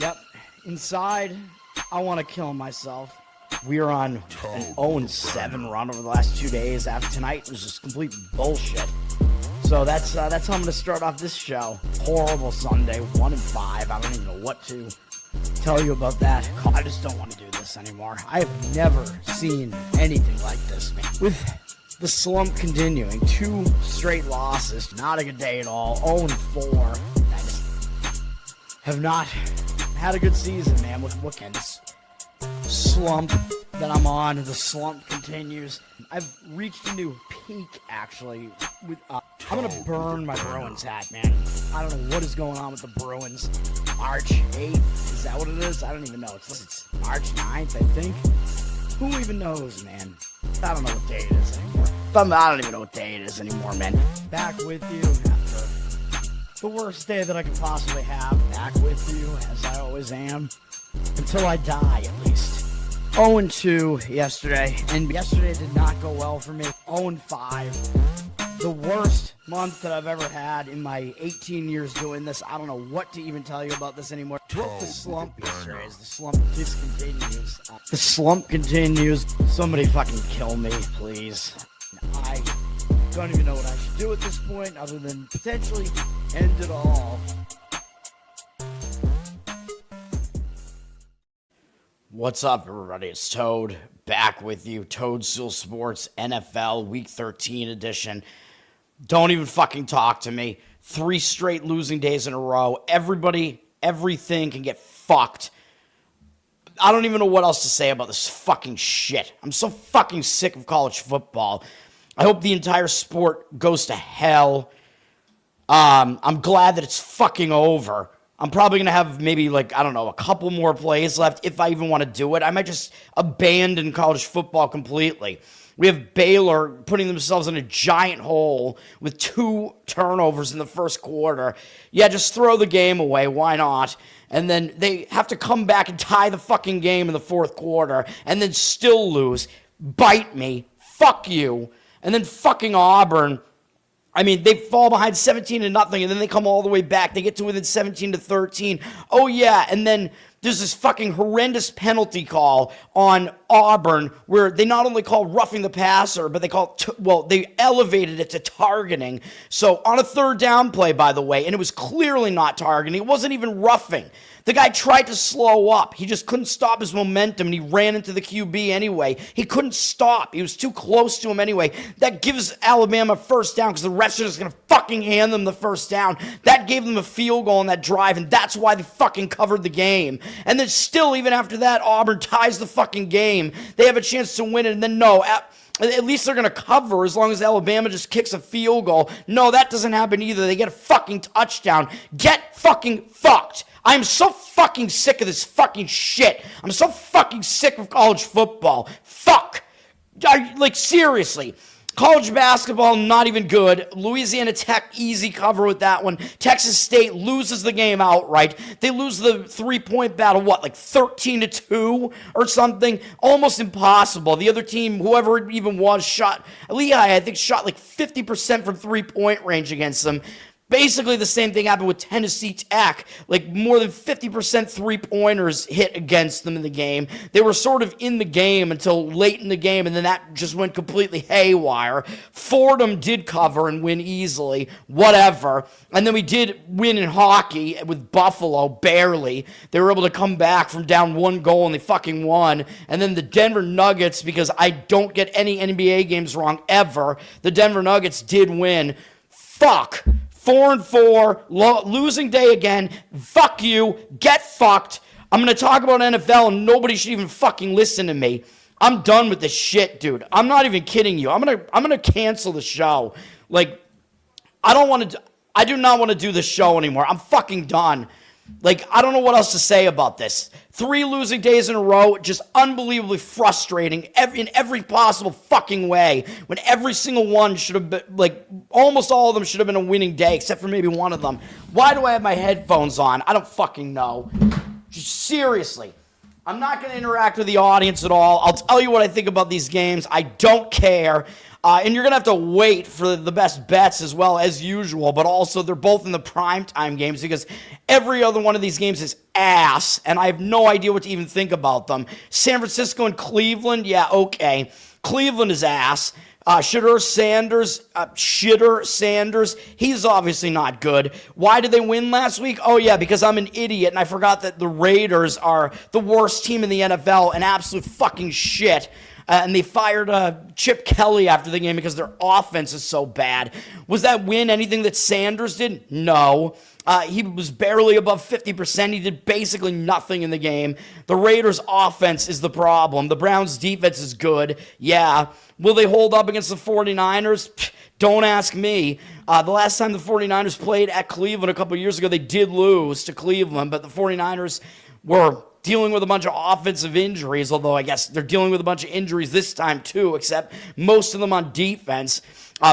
Yep. Inside, I want to kill myself. We are on an 0-7 run over the last 2 days. After tonight was just complete bullshit. So that's how I'm going to start off this show. Horrible Sunday, 1-5. I don't even know what to tell you about that. I just don't want to do this anymore. I have never seen anything like this, man. With the slump continuing, 2 straight losses, not a good day at all. 0-4. I just have not had a good season, man. What kind of slump that I'm on? The slump continues. I've reached a new peak, actually. I'm going to burn my Bruins hat, man. I don't know what is going on with the Bruins. March 8th, is that what it is? I don't even know. It's March 9th, I think. Who even knows, man? I don't know what day it is anymore. I don't even know what day it is anymore, man. Back with you after the worst day that I could possibly have. Back with you, as I always am. Until I die, at least. 0-2 yesterday, and yesterday did not go well for me. 0-5. The worst month that I've ever had in my 18 years doing this. I don't know what to even tell you about this anymore. With the slump yesterday, as the slump discontinues. The slump continues. Somebody fucking kill me, please. I don't even know what I should do at this point, other than potentially end it all. What's up, everybody? It's Toad, back with you. Toadstool Sports NFL Week 13 edition. Don't even fucking talk to me. 3 straight losing days in a row. Everything can get fucked. I don't even know what else to say about this fucking shit. I'm so fucking sick of college football. I hope the entire sport goes to hell. I'm glad that it's fucking over. I'm probably going to have maybe, a couple more plays left if I even want to do it. I might just abandon college football completely. We have Baylor putting themselves in a giant hole with 2 turnovers in the first quarter. Yeah, just throw the game away. Why not? And then they have to come back and tie the fucking game in the fourth quarter and then still lose. Bite me. Fuck you. And then fucking Auburn. I mean, they fall behind 17-0, and then they come all the way back. They get to within 17-13. Oh, yeah, and then there's this fucking horrendous penalty call on Auburn where they not only call roughing the passer, but they they elevated it to targeting. So on a third down play, by the way, and it was clearly not targeting. It wasn't even roughing. The guy tried to slow up. He just couldn't stop his momentum, and he ran into the QB anyway. He couldn't stop. He was too close to him anyway. That gives Alabama first down because the refs are just going to fucking hand them the first down. That gave them a field goal on that drive, and that's why they fucking covered the game. And then still, even after that, Auburn ties the fucking game. They have a chance to win it, and then no, at least they're going to cover as long as Alabama just kicks a field goal. No, that doesn't happen either. They get a fucking touchdown. Get fucking fucked. I'm so fucking sick of this fucking shit. I'm so fucking sick of college football. Fuck. Seriously. College basketball, not even good. Louisiana Tech, easy cover with that one. Texas State loses the game outright. They lose the 3-point battle, 13-2 or something? Almost impossible. The other team, whoever it even was, shot 50% from 3-point range against them. Basically, the same thing happened with Tennessee Tech. More than 50% three-pointers hit against them in the game. They were sort of in the game until late in the game, and then that just went completely haywire. Fordham did cover and win easily. Whatever. And then we did win in hockey with Buffalo, barely. They were able to come back from down 1 goal, and they fucking won. And then the Denver Nuggets, because I don't get any NBA games wrong ever, the Denver Nuggets did win. Fuck. 4-4, losing day again. Fuck you. Get fucked. I'm going to talk about NFL and nobody should even fucking listen to me. I'm done with this shit, dude. I'm not even kidding you. I'm going to cancel the show. I do not want to do this show anymore. I'm fucking done. I don't know what else to say about this. 3 losing days in a row, just unbelievably frustrating in every possible fucking way. When every single one should have been, almost all of them should have been a winning day, except for maybe one of them. Why do I have my headphones on? I don't fucking know. Just seriously. I'm not going to interact with the audience at all. I'll tell you what I think about these games. I don't care. And you're going to have to wait for the best bets as well as usual, but also they're both in the primetime games because every other one of these games is ass, and I have no idea what to even think about them. San Francisco and Cleveland, yeah, okay. Cleveland is ass. Shitter Sanders, he's obviously not good. Why did they win last week? Oh, yeah, because I'm an idiot, and I forgot that the Raiders are the worst team in the NFL, an absolute fucking shit. And they fired Chip Kelly after the game because their offense is so bad. Was that win anything that Sanders did? No. He was barely above 50%. He did basically nothing in the game. The Raiders' offense is the problem. The Browns' defense is good. Yeah. Will they hold up against the 49ers? Don't ask me. The last time the 49ers played at Cleveland a couple years ago, they did lose to Cleveland, but the 49ers were dealing with a bunch of offensive injuries, although I guess they're dealing with a bunch of injuries this time too, except most of them on defense.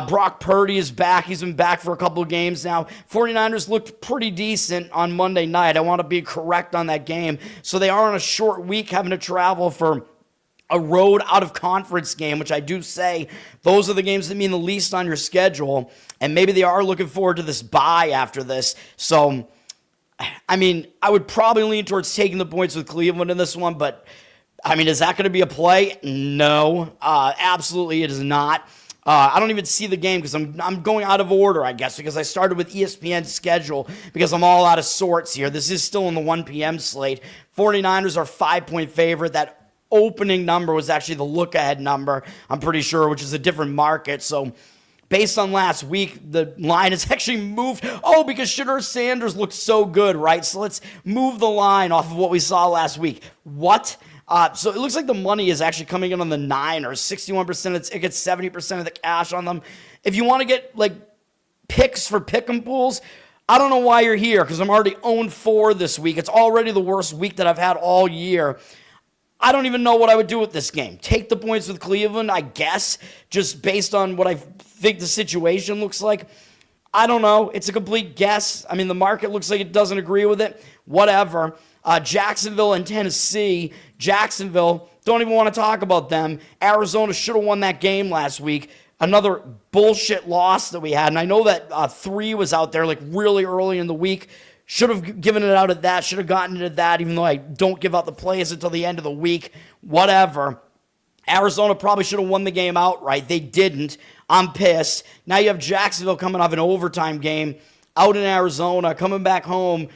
Brock Purdy is back. He's been back for a couple of games now. 49ers looked pretty decent on Monday night. I want to be correct on that game. So they are on a short week having to travel for a road out-of-conference game, which I do say those are the games that mean the least on your schedule, and maybe they are looking forward to this bye after this. So, I mean, I would probably lean towards taking the points with Cleveland in this one, but, I mean, is that going to be a play? No, absolutely it is not. I don't even see the game because I'm going out of order, I guess, because I started with ESPN's schedule because I'm all out of sorts here. This is still in the 1 p.m. slate. 49ers are 5-point favorite. That opening number was actually the look-ahead number, I'm pretty sure, which is a different market. So based on last week, the line has actually moved. Oh, because Shitter Sanders looked so good, right? So let's move the line off of what we saw last week. What? So it looks like the money is actually coming in on the Niners. 61% of the tickets, 70% of the cash on them. If you want to get, like, picks for pick'em pools, I don't know why you're here because I'm already 0-4 this week. It's already the worst week that I've had all year. I don't even know what I would do with this game. Take the points with Cleveland, I guess, just based on what I think the situation looks like. I don't know. It's a complete guess. I mean, the market looks like it doesn't agree with it. Whatever. Jacksonville and Tennessee. Jacksonville, don't even want to talk about them. Arizona should have won that game last week. Another bullshit loss that we had. And I know that 3 was out there like really early in the week. Should have given it out at that. Should have gotten it at that, even though I don't give out the plays until the end of the week. Whatever. Arizona probably should have won the game outright. They didn't. I'm pissed. Now you have Jacksonville coming off an overtime game out in Arizona, coming back home.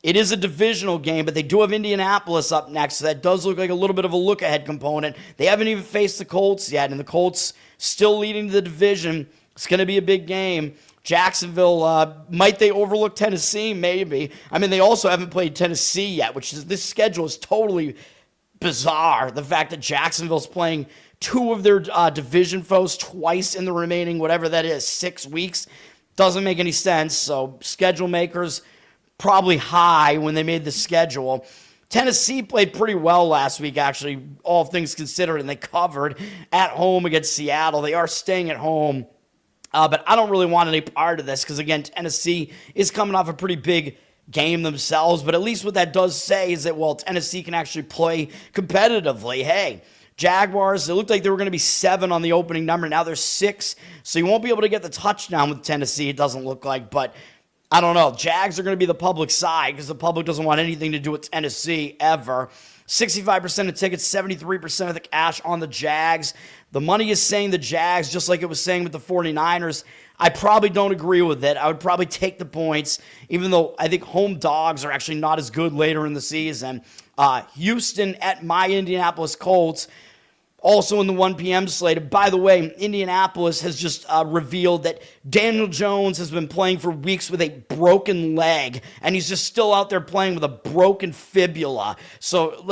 It is a divisional game, but they do have Indianapolis up next, so that does look like a little bit of a look-ahead component. They haven't even faced the Colts yet, and the Colts still leading the division. It's going to be a big game. Jacksonville, might they overlook Tennessee? Maybe. I mean, they also haven't played Tennessee yet, which is, this schedule is totally bizarre. The fact that Jacksonville's playing 2 of their division foes twice in the remaining, whatever that is, 6 weeks, doesn't make any sense. So schedule makers probably high when they made the schedule. Tennessee played pretty well last week, actually, all things considered, and they covered at home against Seattle. They are staying at home. But I don't really want any part of this because, again, Tennessee is coming off a pretty big game themselves. But at least what that does say is that, well, Tennessee can actually play competitively. Hey, Jaguars, it looked like they were going to be 7 on the opening number. Now they're 6. So you won't be able to get the touchdown with Tennessee, it doesn't look like. But I don't know. Jags are going to be the public side because the public doesn't want anything to do with Tennessee ever. 65% of tickets, 73% of the cash on the Jags. The money is saying the Jags, just like it was saying with the 49ers. I probably don't agree with it. I would probably take the points, even though I think home dogs are actually not as good later in the season. Houston at my Indianapolis Colts, also in the 1 p.m. slate. By the way, Indianapolis has just revealed that Daniel Jones has been playing for weeks with a broken leg, and he's just still out there playing with a broken fibula. So,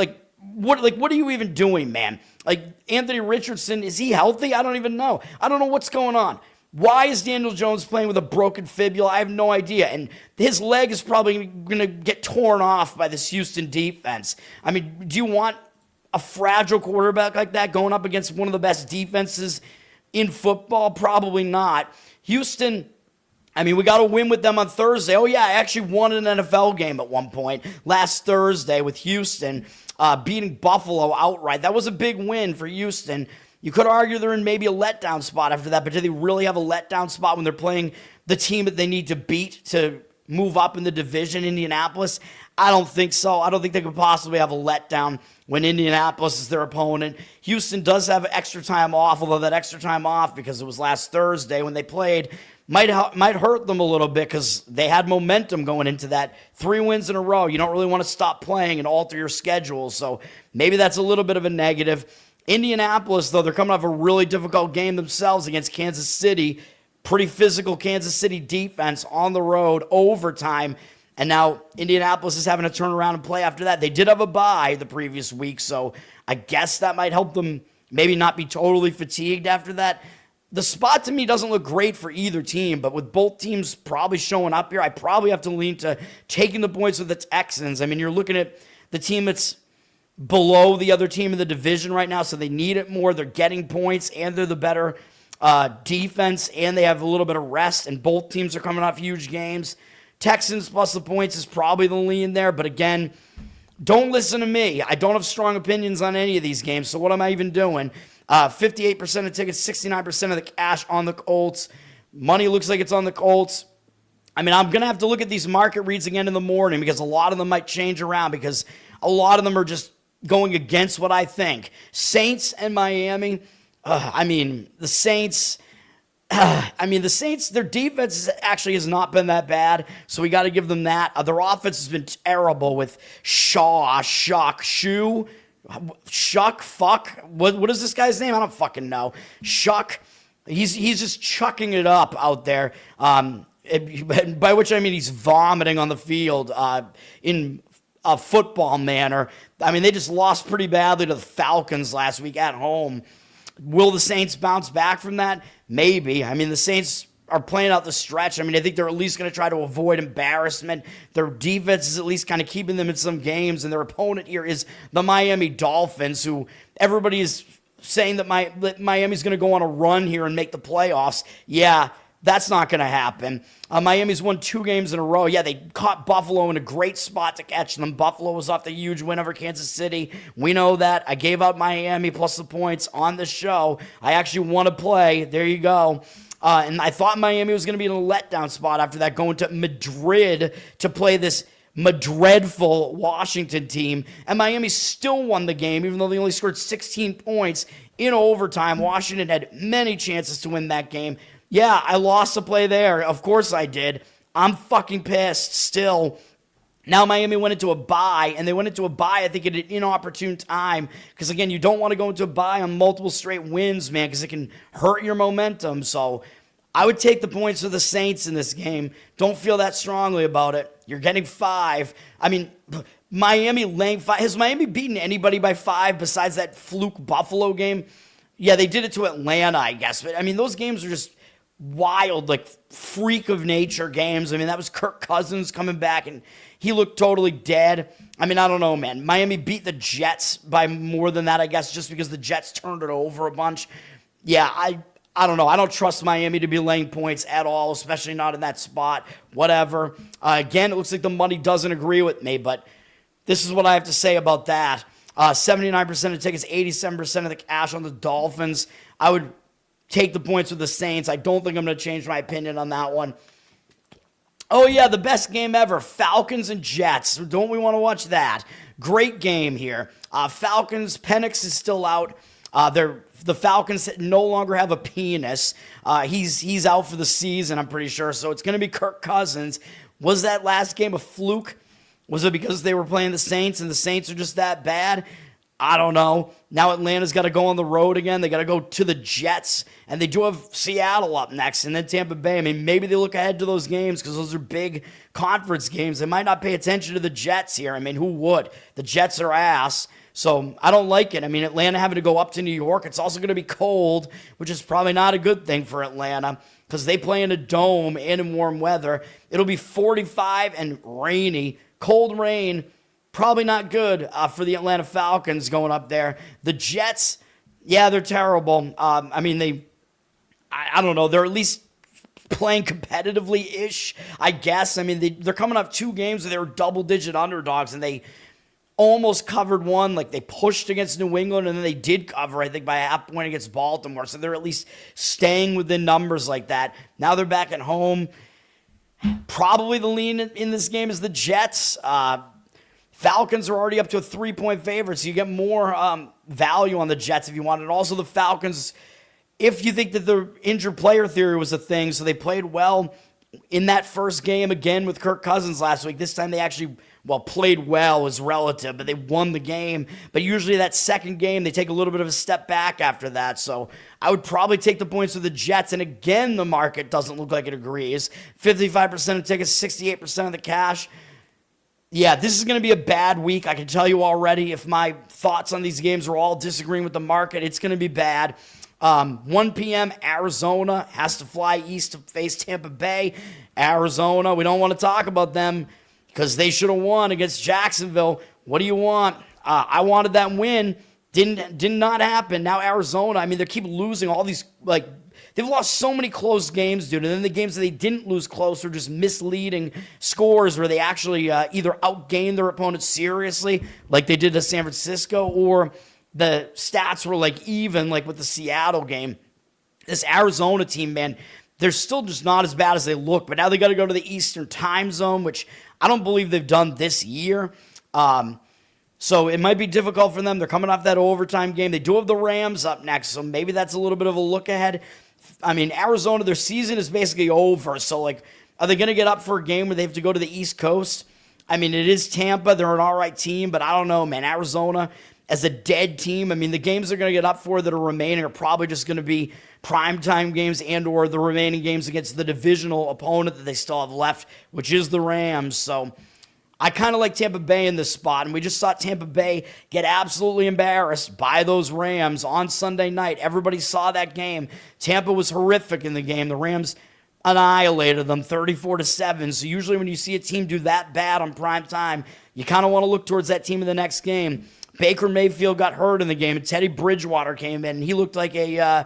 what are you even doing, man? Like, Anthony Richardson, is he healthy? I don't even know. I don't know what's going on. Why is Daniel Jones playing with a broken fibula? I have no idea. And his leg is probably going to get torn off by this Houston defense. I mean, do you want a fragile quarterback like that going up against one of the best defenses in football? Probably not. Houston, I mean, we got a win with them on Thursday. Oh, yeah, I actually won an NFL game at one point last Thursday with Houston, beating Buffalo outright. That was a big win for Houston. You could argue they're in maybe a letdown spot after that, but do they really have a letdown spot when they're playing the team that they need to beat to move up in the division, Indianapolis? I don't think so. I don't think they could possibly have a letdown when Indianapolis is their opponent. Houston does have extra time off, although that extra time off, because it was last Thursday when they played, might hurt them a little bit because they had momentum going into that. 3 wins in a row. You don't really want to stop playing and alter your schedule, so maybe that's a little bit of a negative. Indianapolis, though, they're coming off a really difficult game themselves against Kansas City. Pretty physical Kansas City defense on the road, overtime. And now Indianapolis is having to turn around and play after that. They did have a bye the previous week, so I guess that might help them maybe not be totally fatigued after that. The spot to me doesn't look great for either team, but with both teams probably showing up here, I probably have to lean to taking the points with the Texans. I mean, you're looking at the team that's below the other team in the division right now, so they need it more. They're getting points, and they're the better defense, and they have a little bit of rest, and both teams are coming off huge games. Texans plus the points is probably the lean there, but again, don't listen to me. I don't have strong opinions on any of these games, so what am I even doing? 58% of tickets, 69% of the cash on the Colts. Money looks like it's on the Colts. I mean, I'm going to have to look at these market reads again in the morning because a lot of them might change around because a lot of them are just going against what I think. Saints and Miami, the Saints... the Saints, their defense actually has not been that bad, so we got to give them that. Their offense has been terrible with Shuck, Fuck. What is this guy's name? I don't fucking know. Shuck. He's just chucking it up out there. By which I mean he's vomiting on the field in a football manner. I mean, they just lost pretty badly to the Falcons last week at home. Will the Saints bounce back from that? Maybe. I mean, the Saints are playing out the stretch. I mean, I think they're at least going to try to avoid embarrassment. Their defense is at least kind of keeping them in some games, and their opponent here is the Miami Dolphins, who everybody is saying that Miami's going to go on a run here and make the playoffs. Yeah, that's not going to happen. Miami's won 2 games in a row. Yeah, they caught Buffalo in a great spot to catch them. Buffalo was off the huge win over Kansas City. We know that. I gave out Miami plus the points on the show. I actually want to play. There you go. And I thought Miami was going to be in a letdown spot after that, going to Madrid to play this Madridful Washington team. And Miami still won the game, even though they only scored 16 points in overtime. Washington had many chances to win that game. Yeah, I lost a play there. Of course I did. I'm fucking pissed still. Now Miami went into a bye, and they went into a bye, I think, at an inopportune time. Because, again, you don't want to go into a bye on multiple straight wins, man, because it can hurt your momentum. So I would take the points for the Saints in this game. Don't feel that strongly about it. You're getting 5. I mean, Miami laying 5. Has Miami beaten anybody by 5 besides that fluke Buffalo game? Yeah, they did it to Atlanta, I guess. But, I mean, those games are just wild, like freak of nature games. I mean, that was Kirk Cousins coming back, and he looked totally dead. I mean, I don't know, man. Miami beat the Jets by more than that, I guess, just because the Jets turned it over a bunch. Yeah, I don't know. I don't trust Miami to be laying points at all, especially not in that spot. Whatever. Again, it looks like the money doesn't agree with me, but this is what I have to say about that. 79% of tickets, 87% of the cash on the Dolphins. I would take the points with the Saints. I don't think I'm going to change my opinion on that one. Oh, yeah, the best game ever, Falcons and Jets. Don't we want to watch that? Great game here. Falcons, Penix is still out. The Falcons no longer have a penis. He's out for the season, I'm pretty sure, so it's going to be Kirk Cousins. Was that last game a fluke? Was it because they were playing the Saints and the Saints are just that bad? I don't know. Now Atlanta's got to go on the road again. They got to go to the Jets, and they do have Seattle up next, and then Tampa Bay. I mean, maybe they look ahead to those games because those are big conference games. They might not pay attention to the Jets here. I mean, who would? The Jets are ass, so I don't like it. I mean, Atlanta having to go up to New York. It's also going to be cold, which is probably not a good thing for Atlanta because they play in a dome and in warm weather. It'll be 45 and rainy, cold rain. Probably not good for the Atlanta Falcons going up there. The Jets, yeah, they're terrible. I mean, I don't know. They're at least playing competitively-ish, I guess. I mean, they're coming off 2 games where they were double-digit underdogs, and they almost covered one. Like, they pushed against New England, and then they did cover, I think, by a half point against Baltimore. So they're at least staying within numbers like that. Now they're back at home. Probably the lean in this game is the Jets. Falcons are already up to a 3-point favorite, so you get more value on the Jets if you want it. Also, the Falcons, if you think that the injured player theory was a thing, so they played well in that first game again with Kirk Cousins last week. This time they actually, played well is relative, but they won the game. But usually that second game, they take a little bit of a step back after that. So I would probably take the points with the Jets. And again, the market doesn't look like it agrees. 55% of tickets, 68% of the cash. Yeah, this is going to be a bad week. I can tell you already. If my thoughts on these games are all disagreeing with the market, it's going to be bad. 1 p.m., Arizona has to fly east to face Tampa Bay. Arizona, we don't want to talk about them because they should have won against Jacksonville. What do you want? I wanted that win. Did not happen. Now Arizona, I mean, they keep losing all these, they've lost so many close games, dude. And then the games that they didn't lose close are just misleading scores where they actually either outgained their opponents seriously, like they did to San Francisco, or the stats were even, like with the Seattle game. This Arizona team, man, they're still just not as bad as they look, but now they got to go to the Eastern time zone, which I don't believe they've done this year. So it might be difficult for them. They're coming off that overtime game. They do have the Rams up next, so maybe that's a little bit of a look ahead. I mean, Arizona, their season is basically over, so, are they going to get up for a game where they have to go to the East Coast? I mean, it is Tampa. They're an all right team, but I don't know, man. Arizona, as a dead team, I mean, the games they're going to get up for that are remaining are probably just going to be primetime games and or the remaining games against the divisional opponent that they still have left, which is the Rams. So I kind of like Tampa Bay in this spot, and we just saw Tampa Bay get absolutely embarrassed by those Rams on Sunday night. Everybody saw that game. Tampa was horrific in the game. The Rams annihilated them 34-7. So usually when you see a team do that bad on prime time, you kind of want to look towards that team in the next game. Baker Mayfield got hurt in the game, and Teddy Bridgewater came in, and he looked like a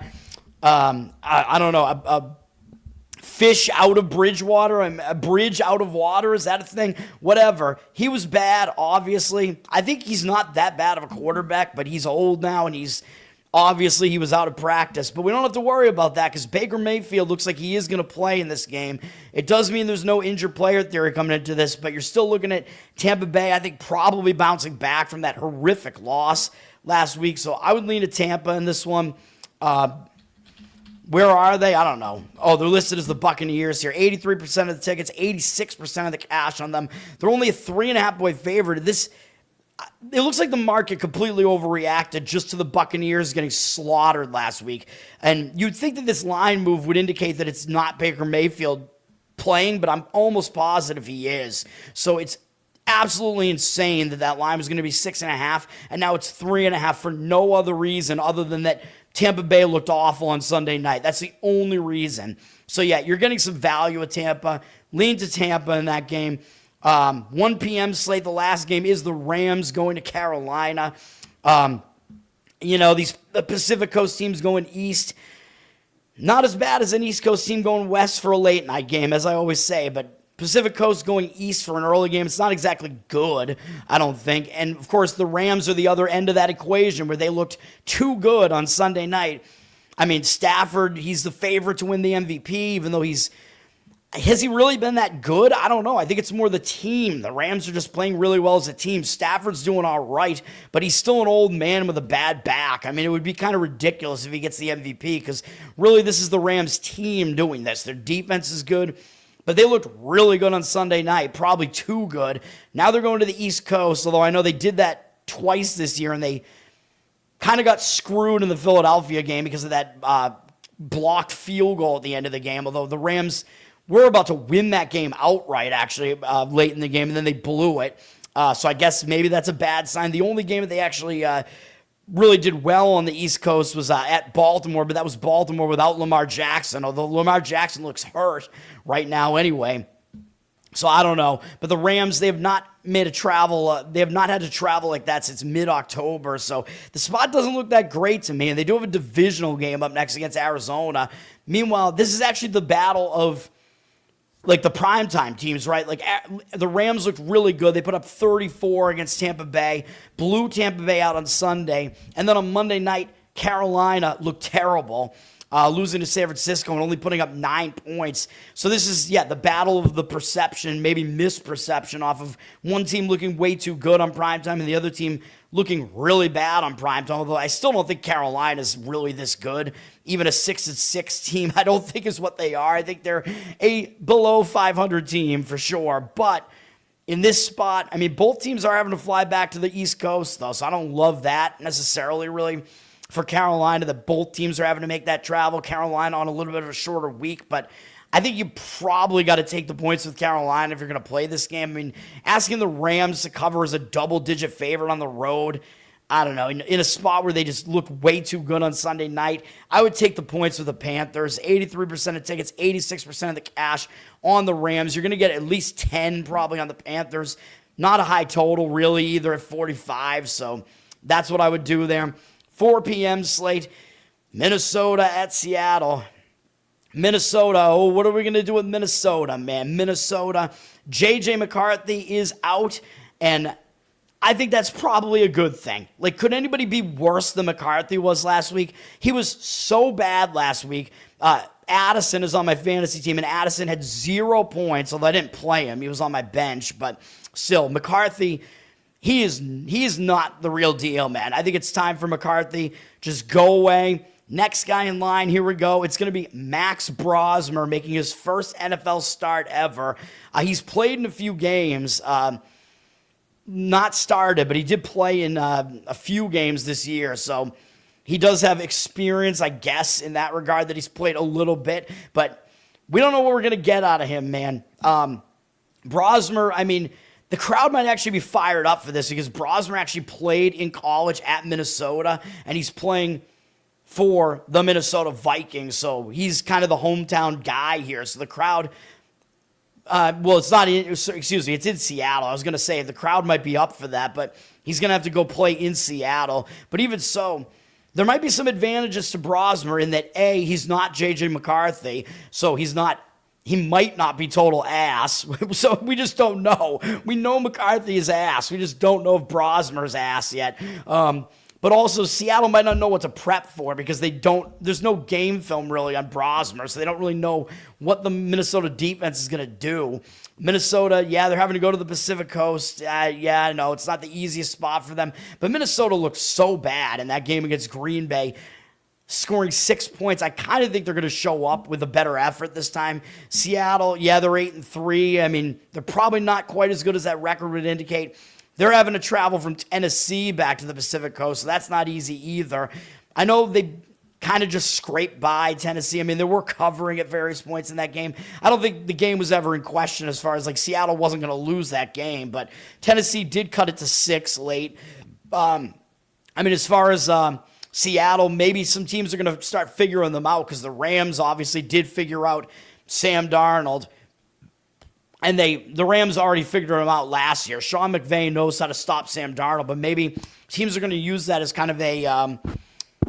fish out of Bridgewater, a bridge out of water. Is that a thing? Whatever. He was bad, obviously. I think he's not that bad of a quarterback, but he's old now, and he was out of practice. But we don't have to worry about that because Baker Mayfield looks like he is going to play in this game. It does mean there's no injured player theory coming into this, but you're still looking at Tampa Bay, I think, probably bouncing back from that horrific loss last week. So I would lean to Tampa in this one. Where are they? I don't know. Oh, they're listed as the Buccaneers here. 83% of the tickets, 86% of the cash on them. They're only a 3.5-point favorite. It looks like the market completely overreacted just to the Buccaneers getting slaughtered last week. And you'd think that this line move would indicate that it's not Baker Mayfield playing, but I'm almost positive he is. So it's absolutely insane that line was going to be 6.5, and now it's 3.5 for no other reason other than that Tampa Bay looked awful on Sunday night. That's the only reason. So, yeah, you're getting some value at Tampa. Lean to Tampa in that game. 1 p.m. slate, the last game is the Rams going to Carolina. The Pacific Coast teams going east. Not as bad as an East Coast team going west for a late night game, as I always say, but Pacific Coast going east for an early game, it's not exactly good, I don't think. And, of course, the Rams are the other end of that equation where they looked too good on Sunday night. I mean, Stafford, he's the favorite to win the MVP, even though has he really been that good? I don't know. I think it's more the team. The Rams are just playing really well as a team. Stafford's doing all right, but he's still an old man with a bad back. I mean, it would be kind of ridiculous if he gets the MVP because really this is the Rams team doing this. Their defense is good, but they looked really good on Sunday night, probably too good. Now they're going to the East Coast, although I know they did that twice this year, and they kind of got screwed in the Philadelphia game because of that blocked field goal at the end of the game, although the Rams were about to win that game outright, actually, late in the game, and then they blew it. So I guess maybe that's a bad sign. The only game that they actually really did well on the East Coast was at Baltimore, but that was Baltimore without Lamar Jackson, although Lamar Jackson looks hurt right now anyway. So I don't know, but the Rams, they have not made a travel. They have not had to travel like that since mid-October. So the spot doesn't look that great to me. And they do have a divisional game up next against Arizona. Meanwhile, this is actually the battle of like the primetime teams, right? Like the Rams looked really good. They put up 34 against Tampa Bay, blew Tampa Bay out on Sunday, and then on Monday night, Carolina looked terrible. Losing to San Francisco and only putting up 9 points. So this is, the battle of the perception, maybe misperception off of one team looking way too good on primetime and the other team looking really bad on primetime, although I still don't think Carolina's really this good. Even a 6-6 team, I don't think is what they are. I think they're a below 500 team for sure. But in this spot, I mean, both teams are having to fly back to the East Coast, though, so I don't love that necessarily, really. For Carolina, that both teams are having to make that travel. Carolina on a little bit of a shorter week, but I think you probably got to take the points with Carolina if you're going to play this game. I mean, asking the Rams to cover as a double-digit favorite on the road, I don't know, in a spot where they just look way too good on Sunday night, I would take the points with the Panthers. 83% of tickets, 86% of the cash on the Rams. You're going to get at least 10 probably on the Panthers. Not a high total, really, either at 45, so that's what I would do there. 4 p.m. slate, Minnesota at Seattle. Minnesota, what are we going to do with Minnesota, man? Minnesota, J.J. McCarthy is out, and I think that's probably a good thing. Like, could anybody be worse than McCarthy was last week? He was so bad last week. Addison is on my fantasy team, and Addison had 0 points, although I didn't play him. He was on my bench, but still, McCarthy, he is not the real deal, man. I think it's time for McCarthy. Just go away. Next guy in line, here we go. It's going to be Max Brosmer making his first NFL start ever. He's played in a few games. Not started, but he did play in a few games this year. So he does have experience, I guess, in that regard, that he's played a little bit. But we don't know what we're going to get out of him, man. Brosmer, I mean, the crowd might actually be fired up for this because Brosmer actually played in college at Minnesota, and he's playing for the Minnesota Vikings, so he's kind of the hometown guy here. So the crowd, it's in Seattle. I was going to say the crowd might be up for that, but he's going to have to go play in Seattle. But even so, there might be some advantages to Brosmer in that, A, he's not J.J. McCarthy, so he might not be total ass, so we just don't know. We know McCarthy is ass. We just don't know if Brosmer's ass yet. But also, Seattle might not know what to prep for because there's no game film really on Brosmer, so they don't really know what the Minnesota defense is going to do. Minnesota, they're having to go to the Pacific Coast. I know it's not the easiest spot for them, but Minnesota looked so bad in that game against Green Bay, scoring 6 points. I kind of think they're going to show up with a better effort this time. Seattle, they're 8-3. I mean, they're probably not quite as good as that record would indicate. They're having to travel from Tennessee back to the Pacific Coast, so that's not easy either. I know they kind of just scraped by Tennessee. I mean, they were covering at various points in that game. I don't think the game was ever in question as far as, like, Seattle wasn't going to lose that game, but Tennessee did cut it to 6 late. As far as Seattle, maybe some teams are going to start figuring them out because the Rams obviously did figure out Sam Darnold. And the Rams already figured him out last year. Sean McVay knows how to stop Sam Darnold, but maybe teams are going to use that as kind of a,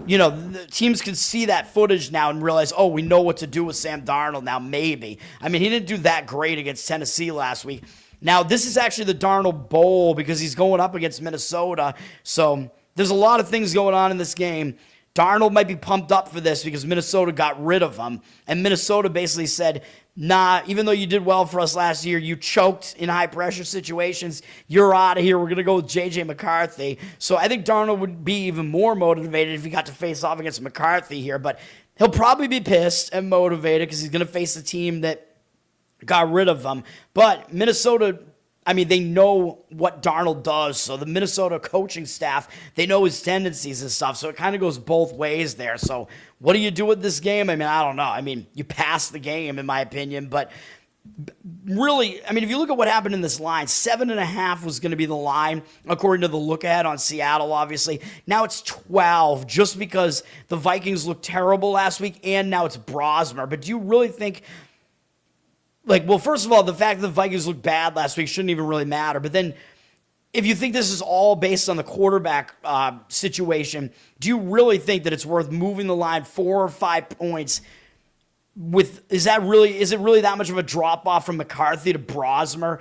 the teams can see that footage now and realize, we know what to do with Sam Darnold now, maybe. I mean, he didn't do that great against Tennessee last week. Now, this is actually the Darnold Bowl because he's going up against Minnesota, so there's a lot of things going on in this game. Darnold might be pumped up for this because Minnesota got rid of him, and Minnesota basically said, nah, even though you did well for us last year, you choked in high-pressure situations, you're out of here. We're going to go with J.J. McCarthy. So I think Darnold would be even more motivated if he got to face off against McCarthy here, but he'll probably be pissed and motivated because he's going to face a team that got rid of him. But Minnesota, they know what Darnold does, so the Minnesota coaching staff, they know his tendencies and stuff, so it kind of goes both ways there. So what do you do with this game? I don't know. You pass the game, in my opinion, but really, if you look at what happened in this line, 7.5 was going to be the line, according to the look-ahead on Seattle, obviously. Now it's 12, just because the Vikings looked terrible last week, and now it's Brosmer. But do you really think... well, first of all, the fact that the Vikings looked bad last week shouldn't even really matter. But then if you think this is all based on the quarterback situation, do you really think that it's worth moving the line 4 or 5 points? Is it really that much of a drop off from McCarthy to Brosmer?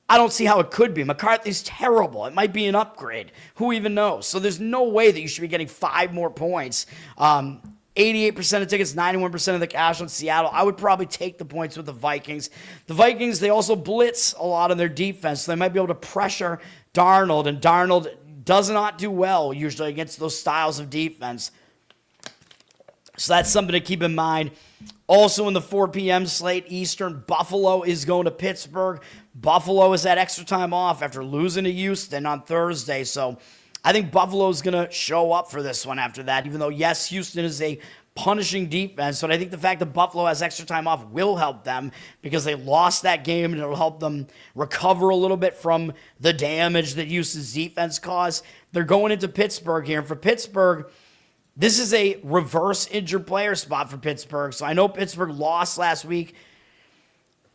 I don't see how it could be. McCarthy's terrible. It might be an upgrade. Who even knows? So there's no way that you should be getting 5 more points. 88% of tickets, 91% of the cash on Seattle. I would probably take the points with the Vikings. The Vikings, they also blitz a lot on their defense, so they might be able to pressure Darnold, and Darnold does not do well usually against those styles of defense. So that's something to keep in mind. Also in the 4 p.m. slate Eastern, Buffalo is going to Pittsburgh. Buffalo has had extra time off after losing to Houston on Thursday, so I think Buffalo's going to show up for this one after that, even though, yes, Houston is a punishing defense, but I think the fact that Buffalo has extra time off will help them because they lost that game, and it'll help them recover a little bit from the damage that Houston's defense caused. They're going into Pittsburgh here, and for Pittsburgh, this is a reverse injured player spot for Pittsburgh, so I know Pittsburgh lost last week.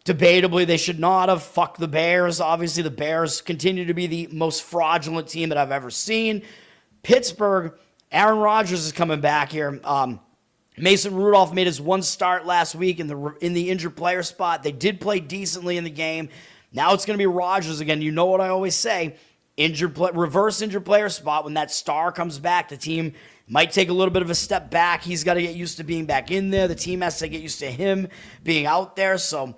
Debatably, they should not have. Fuck the Bears. Obviously, the Bears continue to be the most fraudulent team that I've ever seen. Pittsburgh, Aaron Rodgers is coming back here. Mason Rudolph made his 1 start last week in the injured player spot. They did play decently in the game. Now it's going to be Rodgers again. You know what I always say. Reverse injured player spot. When that star comes back, the team might take a little bit of a step back. He's got to get used to being back in there. The team has to get used to him being out there. So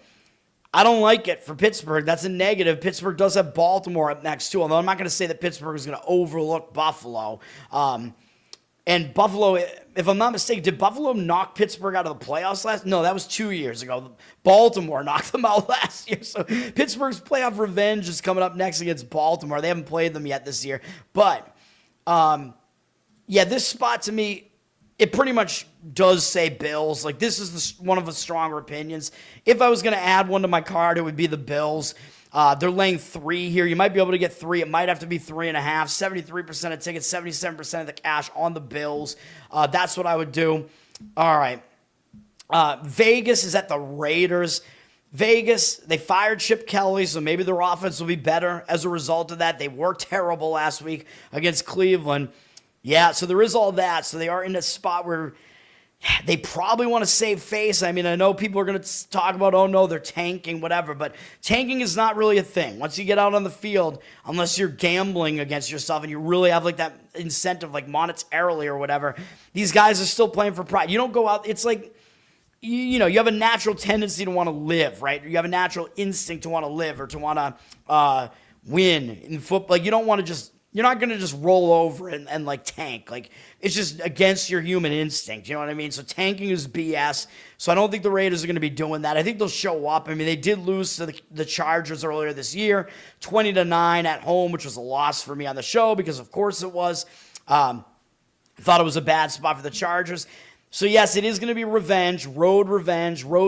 I don't like it for Pittsburgh. That's a negative. Pittsburgh does have Baltimore up next, too, although I'm not going to say that Pittsburgh is going to overlook Buffalo. And Buffalo, if I'm not mistaken, did Buffalo knock Pittsburgh out of the playoffs last? No, that was 2 years ago. Baltimore knocked them out last year. So Pittsburgh's playoff revenge is coming up next against Baltimore. They haven't played them yet this year. But, yeah, this spot to me, it pretty much does say Bills. Like, this is one of the stronger opinions. If I was going to add one to my card, it would be the Bills. They're laying 3 here. You might be able to get 3. It might have to be 3.5. 73% of tickets, 77% of the cash on the Bills. That's what I would do. All right. Vegas is at the Raiders. Vegas, they fired Chip Kelly, so maybe their offense will be better as a result of that. They were terrible last week against Cleveland. Yeah, so there is all that. So they are in a spot where they probably want to save face. I mean, I know people are going to talk about, oh, no, they're tanking, whatever. But tanking is not really a thing. Once you get out on the field, unless you're gambling against yourself and you really have, like, that incentive, like, monetarily or whatever, these guys are still playing for pride. You don't go out. It's like, you know, you have a natural tendency to want to live, right? You have a natural instinct to want to live or to want to win in football. Like, you don't want to just, you're not going to just roll over and like tank. Like, it's just against your human instinct. You know what I mean? So tanking is BS. So I don't think the Raiders are going to be doing that. I think they'll show up. I mean, they did lose to the Chargers earlier this year, 20-9 at home, which was a loss for me on the show because of course it was. Thought it was a bad spot for the Chargers. So yes, it is going to be revenge, road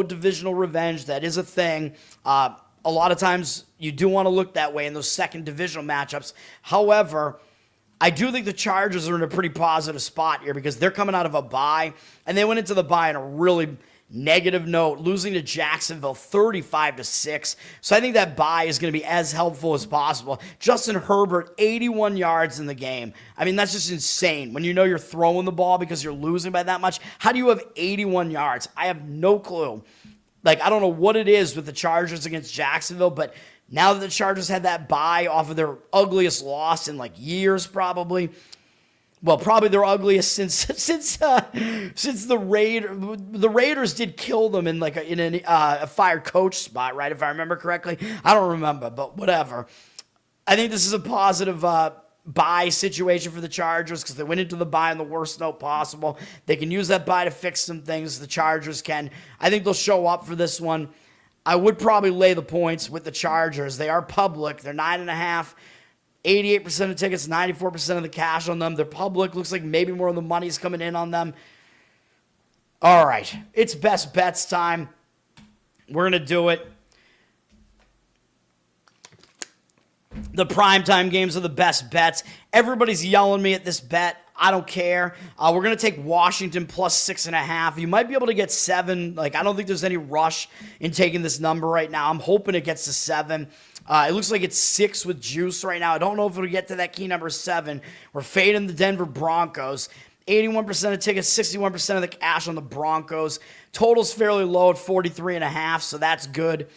divisional revenge. That is a thing. A lot of times you do want to look that way in those second divisional matchups. However, I do think the Chargers are in a pretty positive spot here because they're coming out of a bye, and they went into the bye on a really negative note, losing to Jacksonville 35-6. So I think that bye is going to be as helpful as possible. Justin Herbert, 81 yards in the game. I mean, that's just insane. When you know you're throwing the ball because you're losing by that much, how do you have 81 yards? I have no clue. Like, I don't know what it is with the Chargers against Jacksonville, but now that the Chargers had that bye off of their ugliest loss in, like, years probably, well, probably their ugliest since the Raiders did kill them in, like, a fired coach spot, right, if I remember correctly. I don't remember, but whatever. I think this is a positive bye situation for the Chargers because they went into the bye on the worst note possible. They can use that bye to fix some things. The Chargers can. I think they'll show up for this one. I would probably lay the points with the Chargers. They are public. They're 9.5. 88% of tickets, 94% of the cash on them. They're public. Looks like maybe more of the money's coming in on them. All right. It's best bets time. We're going to do it. The primetime games are the best bets. Everybody's yelling me at this bet. I don't care. We're going to take Washington plus 6.5. You might be able to get 7. I don't think there's any rush in taking this number right now. I'm hoping it gets to 7. It looks like it's 6 with juice right now. I don't know if it'll get to that key number 7. We're fading the Denver Broncos. 81% of tickets, 61% of the cash on the Broncos. Total's fairly low at 43.5, so that's good.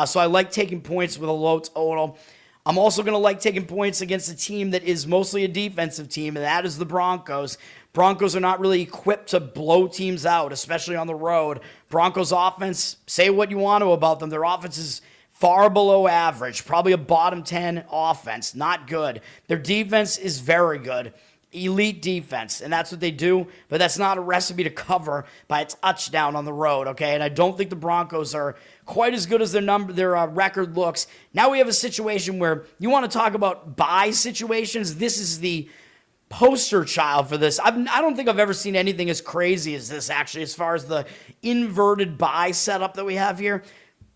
So I like taking points with a low total. I'm also going to like taking points against a team that is mostly a defensive team, and that is the Broncos. Broncos are not really equipped to blow teams out, especially on the road. Broncos offense, say what you want to about them. Their offense is far below average, probably a bottom 10 offense. Not good. Their defense is very good. Elite defense, and that's what they do, but that's not a recipe to cover by a touchdown on the road, okay? And I don't think the Broncos are quite as good as their record looks. Now we have a situation where you want to talk about bye situations. This is the poster child for this. I don't think I've ever seen anything as crazy as this, actually, as far as the inverted bye setup that we have here.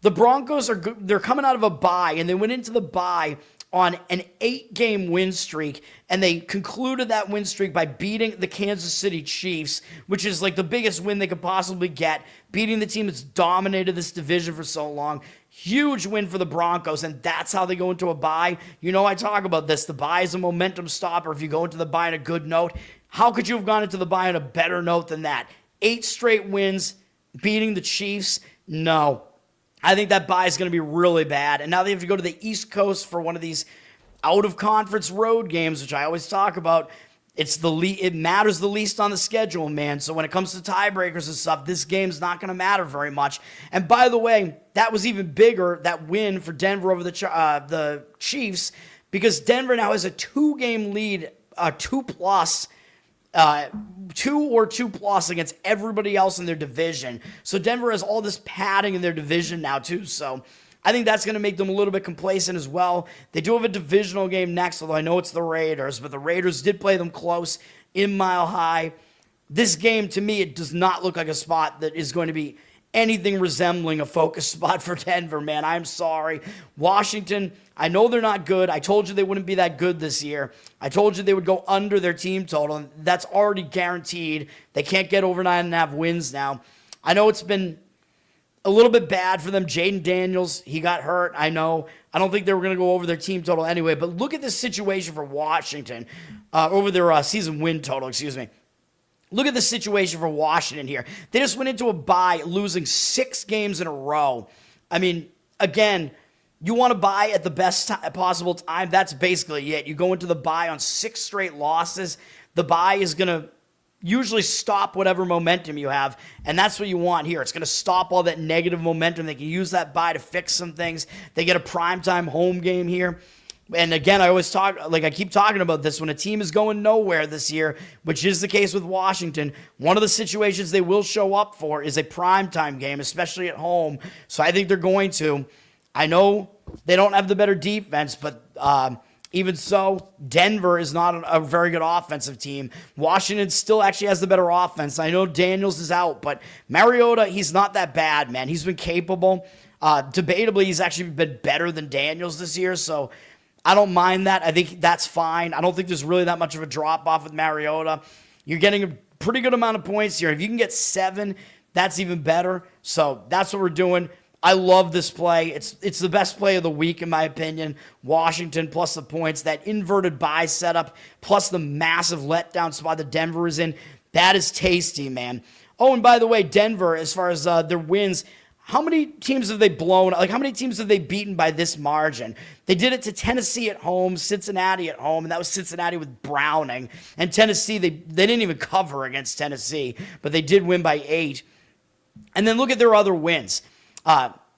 The Broncos they're coming out of a bye, and they went into the bye on an 8-game win streak, and they concluded that win streak by beating the Kansas City Chiefs, which is like the biggest win they could possibly get, beating the team that's dominated this division for so long. Huge win for the Broncos, and that's how they go into a bye. You know I talk about this. The bye is a momentum stopper if you go into the bye on a good note. How could you have gone into the bye on a better note than that? 8 straight wins, beating the Chiefs? No. I think that bye is going to be really bad. And now they have to go to the East Coast for one of these out-of-conference road games, which I always talk about. It matters the least on the schedule, man. So when it comes to tiebreakers and stuff, this game's not going to matter very much. And by the way, that was even bigger, that win for Denver over the Chiefs, because Denver now has a 2-game lead, 2+ against everybody else in their division. So Denver has all this padding in their division now too. So I think that's going to make them a little bit complacent as well. They do have a divisional game next, although I know it's the Raiders, but the Raiders did play them close in Mile High. This game, to me, it does not look like a spot that is going to be anything resembling a focus spot for Denver, man. I'm sorry. Washington, I know they're not good. I told you they wouldn't be that good this year. I told you they would go under their team total, and that's already guaranteed. They can't get over 9.5 wins now. I know it's been a little bit bad for them. Jaden Daniels, he got hurt. I know. I don't think they were going to go over their team total anyway, but look at this situation for Washington, over their season win total, excuse me. Look at the situation for Washington here. They just went into a bye losing 6 games in a row. I mean, again, you want to buy at the best possible time. That's basically it. You go into the bye on 6 straight losses. The bye is going to usually stop whatever momentum you have, and that's what you want here. It's going to stop all that negative momentum. They can use that bye to fix some things. They get a primetime home game here. And again, I keep talking about this. When a team is going nowhere this year, which is the case with Washington, one of the situations they will show up for is a primetime game, especially at home. So I think they're going to. I know they don't have the better defense, but even so, Denver is not a very good offensive team. Washington still actually has the better offense. I know Daniels is out, but Mariota, he's not that bad, man. He's been capable. Debatably, he's actually been better than Daniels this year, so I don't mind that. I think that's fine. I don't think there's really that much of a drop-off with Mariota. You're getting a pretty good amount of points here. If you can get 7, that's even better. So that's what we're doing. I love this play. It's the best play of the week, in my opinion. Washington plus the points. That inverted buy setup plus the massive letdown spot that Denver is in. That is tasty, man. Oh, and by the way, Denver, as far as their wins, how many teams have they blown? Like, how many teams have they beaten by this margin? They did it to Tennessee at home, Cincinnati at home, and that was Cincinnati with Browning. And Tennessee, they didn't even cover against Tennessee, but they did win by 8. And then look at their other wins.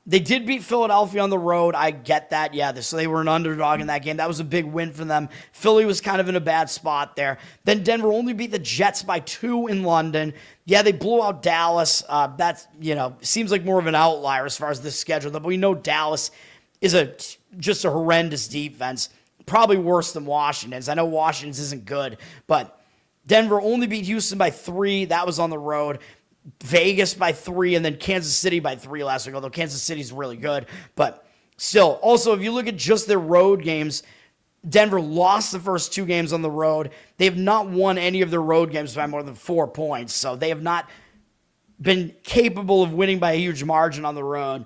They did beat Philadelphia on the road. I get that. Yeah, so they were an underdog in that game. That was a big win for them. Philly was kind of in a bad spot there. Then Denver only beat the Jets by 2 in London. Yeah, they blew out Dallas. That's, seems like more of an outlier as far as this schedule. But we know Dallas is just a horrendous defense. Probably worse than Washington's. I know Washington's isn't good, but Denver only beat Houston by 3. That was on the road. Vegas by 3, and then Kansas City by 3 last week, although Kansas City's really good. But still, also, if you look at just their road games, Denver lost the first 2 games on the road. They have not won any of their road games by more than 4 points. So they have not been capable of winning by a huge margin on the road.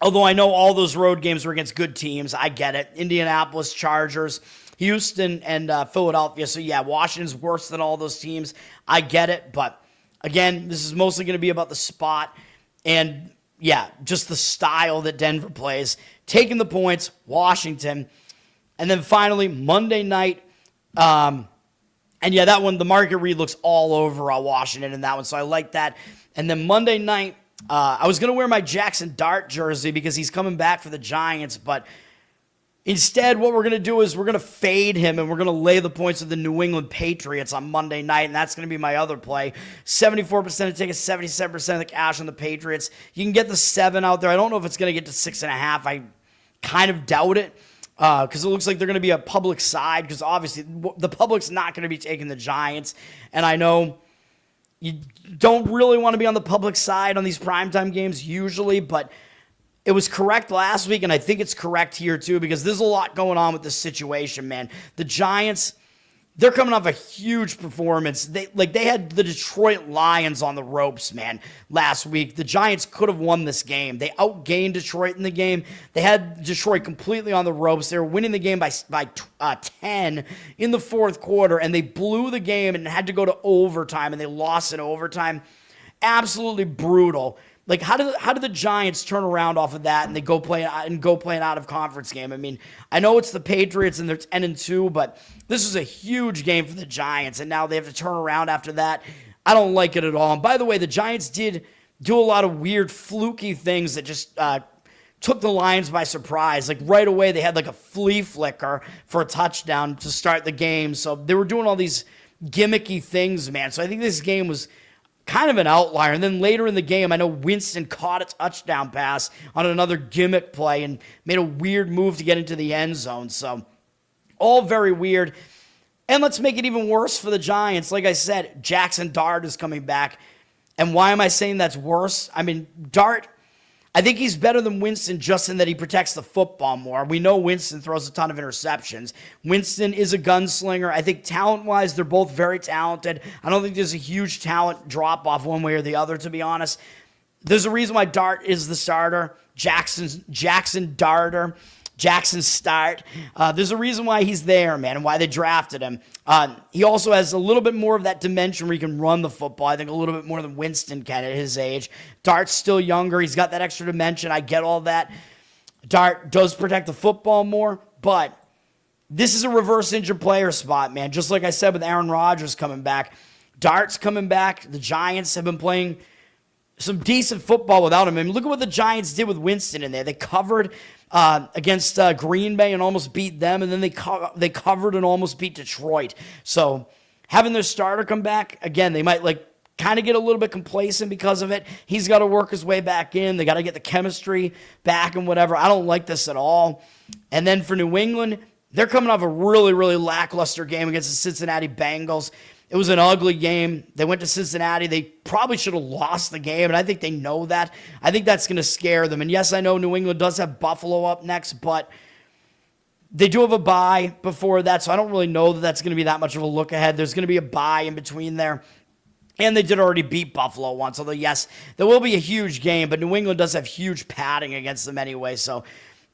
Although I know all those road games were against good teams. I get it. Indianapolis, Chargers, Houston, and Philadelphia. So, yeah, Washington's worse than all those teams. I get it. But, again, this is mostly going to be about the spot and, yeah, just the style that Denver plays. Taking the points, Washington. And then finally, Monday night. And, yeah, that one, the market read looks all over Washington in that one. So I like that. And then Monday night, I was going to wear my Jackson Dart jersey because he's coming back for the Giants, but instead what we're going to do is we're going to fade him and we're going to lay the points of the New England Patriots on Monday night, and that's going to be my other play. 74% of tickets, 77% of the cash on the Patriots. You can get the 7 out there. I don't know if it's going to get to 6.5. I kind of doubt it because it looks like they're going to be a public side because obviously the public's not going to be taking the Giants, and I know you don't really want to be on the public side on these primetime games usually, but it was correct last week, and I think it's correct here too because there's a lot going on with this situation, man. The Giants, they're coming off a huge performance. They had the Detroit Lions on the ropes, man, last week. The Giants could have won this game. They outgained Detroit in the game. They had Detroit completely on the ropes. They were winning the game by 10 in the fourth quarter, and they blew the game and had to go to overtime, and they lost in overtime. Absolutely brutal. Like, how did the Giants turn around off of that and they go play an out of conference game? I mean, I know it's the Patriots and they're 10-2, but this was a huge game for the Giants, and now they have to turn around after that. I don't like it at all. And by the way, the Giants did do a lot of weird, fluky things that just took the Lions by surprise. Like right away, they had like a flea flicker for a touchdown to start the game. So they were doing all these gimmicky things, man. So I think this game was kind of an outlier. And then later in the game, I know Winston caught a touchdown pass on another gimmick play and made a weird move to get into the end zone. So all very weird. And let's make it even worse for the Giants. Like I said, Jackson Dart is coming back. And why am I saying that's worse? I mean, Dart, I think he's better than Winston just in that he protects the football more. We know Winston throws a ton of interceptions. Winston is a gunslinger. I think talent-wise, they're both very talented. I don't think there's a huge talent drop-off one way or the other, to be honest. There's a reason why Dart is the starter. Jackson Darter. Jackson Start. There's a reason why he's there, man, and why they drafted him. He also has a little bit more of that dimension where he can run the football. I think a little bit more than Winston can at his age. Dart's still younger. He's got that extra dimension. I get all that. Dart does protect the football more, but this is a reverse injured player spot, man. Just like I said with Aaron Rodgers coming back. Dart's coming back. The Giants have been playing some decent football without him. I mean, look at what the Giants did with Winston in there. They covered against Green Bay and almost beat them, and then they covered and almost beat Detroit. So having their starter come back, again, they might kind of get a little bit complacent because of it. He's got to work his way back in. They got to get the chemistry back and whatever. I don't like this at all. And then for New England, they're coming off a really, really lackluster game against the Cincinnati Bengals. It was an ugly game. They went to Cincinnati. They probably should have lost the game, and I think they know that. I think that's going to scare them. And yes, I know New England does have Buffalo up next, but they do have a bye before that, so I don't really know that that's going to be that much of a look ahead. There's going to be a bye in between there. And they did already beat Buffalo once, although, yes, there will be a huge game, but New England does have huge padding against them anyway.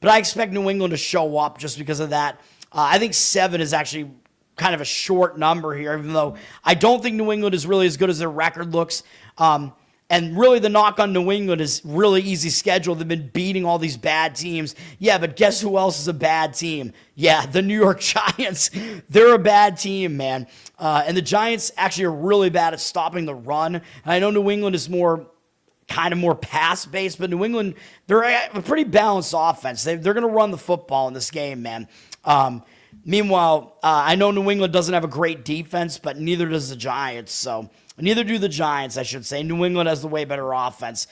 But I expect New England to show up just because of that. I think 7 is actually kind of a short number here, even though I don't think New England is really as good as their record looks. And really the knock on New England is really easy schedule. They've been beating all these bad teams. Yeah, but guess who else is a bad team? Yeah, the New York Giants. They're a bad team, man. And the Giants actually are really bad at stopping the run. And I know New England is kind of more pass-based, but New England, they're a pretty balanced offense. They're going to run the football in this game, man. Meanwhile, I know New England doesn't have a great defense, but neither does the Giants. So neither do the Giants, I should say. New England has the way better offense,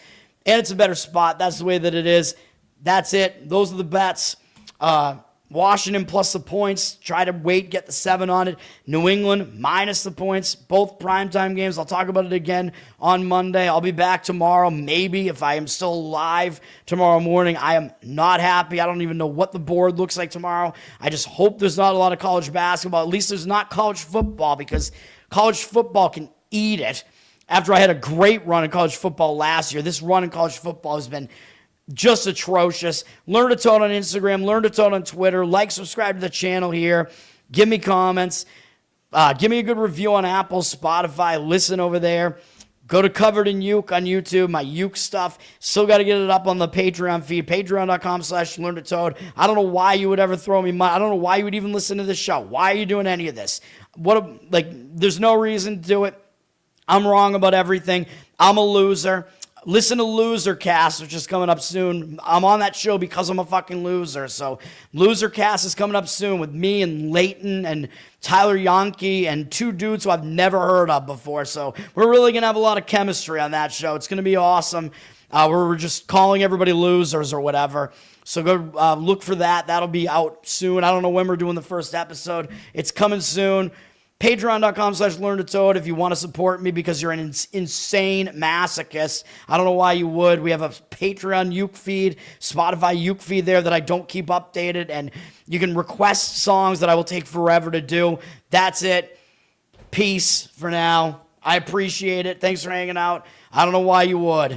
and it's a better spot. That's the way that it is. That's it. Those are the bets. Washington plus the points. Try to get the 7 on it. New England minus the points. Both primetime games. I'll talk about it again on Monday. I'll be back tomorrow, maybe, if I am still alive tomorrow morning. I am not happy. I don't even know what the board looks like tomorrow. I just hope there's not a lot of college basketball. At least there's not college football, because college football can eat it. After I had a great run in college football last year, this run in college football has been just atrocious. Learn to Toad on Instagram. Learn to Toad on Twitter. Like, subscribe to the channel here. Give me comments. Give me a good review on Apple, Spotify. Listen over there. Go to Covered in Uke on YouTube. My Uke stuff. Still got to get it up on the Patreon feed. Patreon.com/LearnToToad. I don't know why you would ever throw me money. I don't know why you would even listen to this show. Why are you doing any of this? There's no reason to do it. I'm wrong about everything. I'm a loser. Listen to Loser Cast, which is coming up soon. I'm on that show because I'm a fucking loser. So Loser Cast is coming up soon with me and Leighton and Tyler Yonke and 2 dudes who I've never heard of before. So we're really going to have a lot of chemistry on that show. It's going to be awesome. We're just calling everybody losers or whatever. So go look for that. That'll be out soon. I don't know when we're doing the first episode. It's coming soon. Patreon.com/LearnToToad if you want to support me because you're an insane masochist. I don't know why you would. We have a Patreon Uke feed, Spotify Uke feed there that I don't keep updated, and you can request songs that I will take forever to do. That's it. Peace for now. I appreciate it. Thanks for hanging out. I don't know why you would.